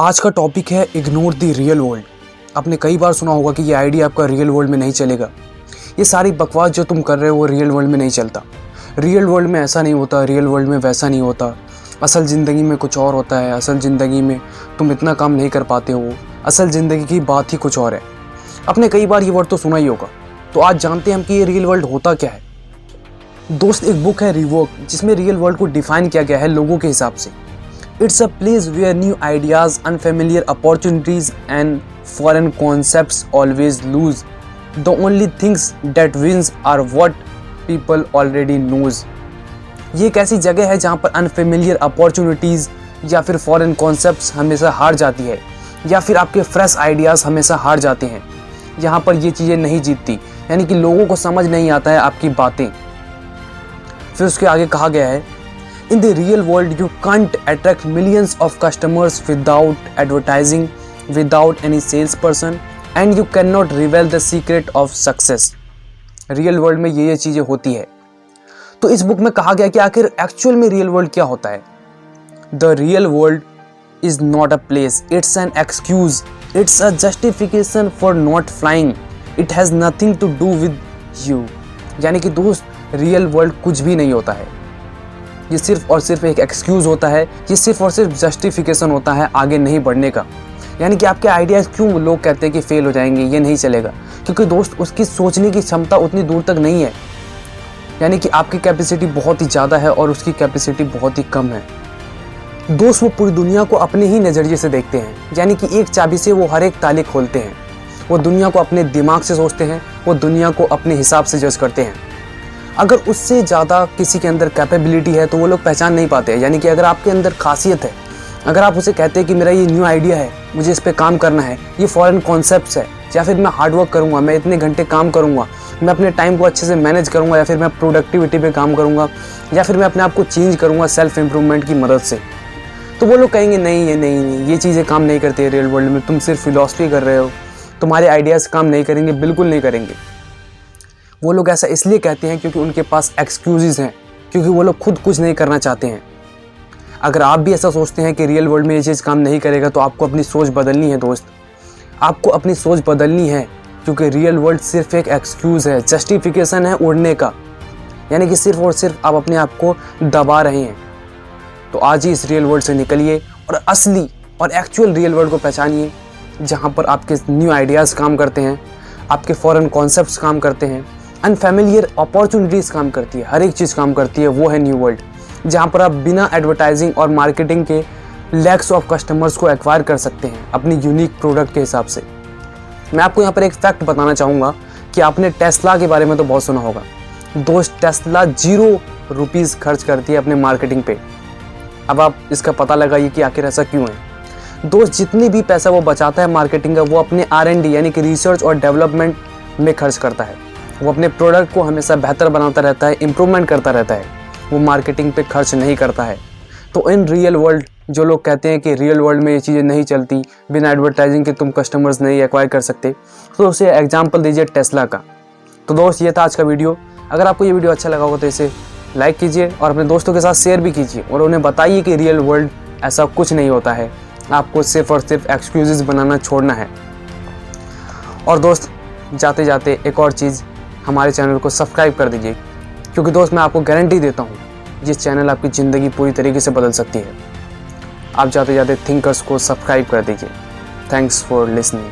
आज का टॉपिक है इग्नोर द रियल वर्ल्ड। आपने कई बार सुना होगा कि ये आइडिया आपका रियल वर्ल्ड में नहीं चलेगा। ये सारी बकवास जो तुम कर रहे हो वो रियल वर्ल्ड में नहीं चलता। रियल वर्ल्ड में ऐसा नहीं होता, रियल वर्ल्ड में वैसा नहीं होता। असल ज़िंदगी में कुछ और होता है। असल ज़िंदगी में तुम इतना काम नहीं कर पाते हो। असल ज़िंदगी की बात ही कुछ और है। आपने कई बार ये वर्ड तो सुना ही होगा। तो आज जानते हैं हम कि ये रियल वर्ल्ड होता क्या है। दोस्त, एक बुक है रिवोक, जिसमें रियल वर्ल्ड को डिफाइन किया गया है लोगों के हिसाब से। It's a place where new ideas, unfamiliar opportunities and foreign concepts always lose. The only things that wins are what people already knows. ये एक ऐसी जगह है जहाँ पर unfamiliar opportunities या फिर foreign concepts हमेशा हार जाती है, या फिर आपके fresh ideas हमेशा हार जाते हैं। यहाँ पर ये चीज़ें नहीं जीतती, यानी कि लोगों को समझ नहीं आता है आपकी बातें। फिर उसके आगे कहा गया है, In the real world, you can't attract millions of customers without advertising, without any salesperson, and you cannot reveal the secret of success. Real world में ये चीज़ें होती है। तो इस बुक में कहा गया कि आखिर एक्चुअल में रियल वर्ल्ड क्या होता है। The real world is not a place, it's an excuse, it's a justification for not flying, it has nothing to do with you. यानी कि दोस्त, रियल वर्ल्ड कुछ भी नहीं होता है। ये सिर्फ और सिर्फ एक एक्सक्यूज़ होता है। ये सिर्फ और सिर्फ जस्टिफिकेशन होता है आगे नहीं बढ़ने का। यानी कि आपके आइडियाज़ क्यों लोग कहते हैं कि फेल हो जाएंगे, ये नहीं चलेगा, क्योंकि दोस्त उसकी सोचने की क्षमता उतनी दूर तक नहीं है। यानी कि आपकी कैपेसिटी बहुत ही ज़्यादा है और उसकी कैपेसिटी बहुत ही कम है। दोस्त, वो पूरी दुनिया को अपने ही नज़रिए से देखते हैं। यानी कि एक चाबी से वो हर एक ताले खोलते हैं। वो दुनिया को अपने दिमाग से सोचते हैं, वो दुनिया को अपने हिसाब से जज करते हैं। अगर उससे ज़्यादा किसी के अंदर कैपेबिलिटी है तो वो लोग पहचान नहीं पाते हैं। यानी कि अगर आपके अंदर खासियत है, अगर आप उसे कहते हैं कि मेरा ये न्यू आइडिया है, मुझे इस पे काम करना है, ये फॉरेन कॉन्सेप्ट्स है, या फिर मैं हार्ड वर्क करूँगा, मैं इतने घंटे काम करूँगा, मैं अपने टाइम को अच्छे से मैनेज करूँगा, या फिर मैं प्रोडक्टिविटी पे काम करूँगा, या फिर मैं अपने आप को चेंज करूँगा सेल्फ इम्प्रूवमेंट की मदद से, तो वो लोग कहेंगे नहीं ये चीज़ें काम नहीं करती है रियल वर्ल्ड में। तुम सिर्फ फिलॉसफी कर रहे हो, तुम्हारे आइडियाज़ काम नहीं करेंगे, बिल्कुल नहीं करेंगे। वो लोग ऐसा इसलिए कहते हैं क्योंकि उनके पास एक्सक्यूज़ हैं, क्योंकि वो लोग खुद कुछ नहीं करना चाहते हैं। अगर आप भी ऐसा सोचते हैं कि रियल वर्ल्ड में ये चीज़ काम नहीं करेगा, तो आपको अपनी सोच बदलनी है दोस्त। आपको अपनी सोच बदलनी है, क्योंकि रियल वर्ल्ड सिर्फ एक एक्सक्यूज़ है, जस्टिफिकेशन है उड़ने का। यानी कि सिर्फ और सिर्फ आप अपने आप को दबा रहे हैं। तो आज ही इस रियल वर्ल्ड से निकलिए और असली और एक्चुअल रियल वर्ल्ड को पहचानिए, जहाँ पर आपके न्यू आइडियाज़ काम करते हैं, आपके फॉरेन कॉन्सेप्ट्स काम करते हैं, अनफेमिलियर अपॉर्चुनिटीज़ काम करती है, हर एक चीज़ काम करती है। वो है न्यू वर्ल्ड, जहाँ पर आप बिना एडवर्टाइजिंग और मार्केटिंग के लैक्स ऑफ कस्टमर्स को एक्वायर कर सकते हैं अपनी यूनिक प्रोडक्ट के हिसाब से। मैं आपको यहाँ पर एक फैक्ट बताना चाहूँगा कि आपने टेस्ला के बारे में तो बहुत सुना होगा। दोस्त, टेस्ला 0 रुपीज़ खर्च करती है अपने मार्केटिंग पे। अब आप इसका पता लगाइए कि आखिर ऐसा क्यों है। दोस्त, जितनी भी पैसा वो बचाता है मार्केटिंग का, वो अपने R&D यानी कि रिसर्च और डेवलपमेंट में खर्च करता है। वो अपने प्रोडक्ट को हमेशा बेहतर बनाता रहता है, इम्प्रूवमेंट करता रहता है। वो मार्केटिंग पे खर्च नहीं करता है। तो इन रियल वर्ल्ड, जो लोग कहते हैं कि रियल वर्ल्ड में ये चीज़ें नहीं चलती, बिना एडवर्टाइजिंग के तुम कस्टमर्स नहीं एक्वायर कर सकते, तो उसे एग्जाम्पल दीजिए टेस्ला का। तो दोस्त, ये था आज का वीडियो। अगर आपको ये वीडियो अच्छा लगा हो तो इसे लाइक कीजिए और अपने दोस्तों के साथ शेयर भी कीजिए, और उन्हें बताइए कि रियल वर्ल्ड ऐसा कुछ नहीं होता है। आपको सिर्फ और सिर्फ एक्सक्यूज़ बनाना छोड़ना है। और दोस्त, जाते जाते एक और चीज़, हमारे चैनल को सब्सक्राइब कर दीजिए, क्योंकि दोस्त मैं आपको गारंटी देता हूँ जिस चैनल आपकी ज़िंदगी पूरी तरीके से बदल सकती है। आप जाते जाते थिंकर्स को सब्सक्राइब कर दीजिए। Thanks for listening.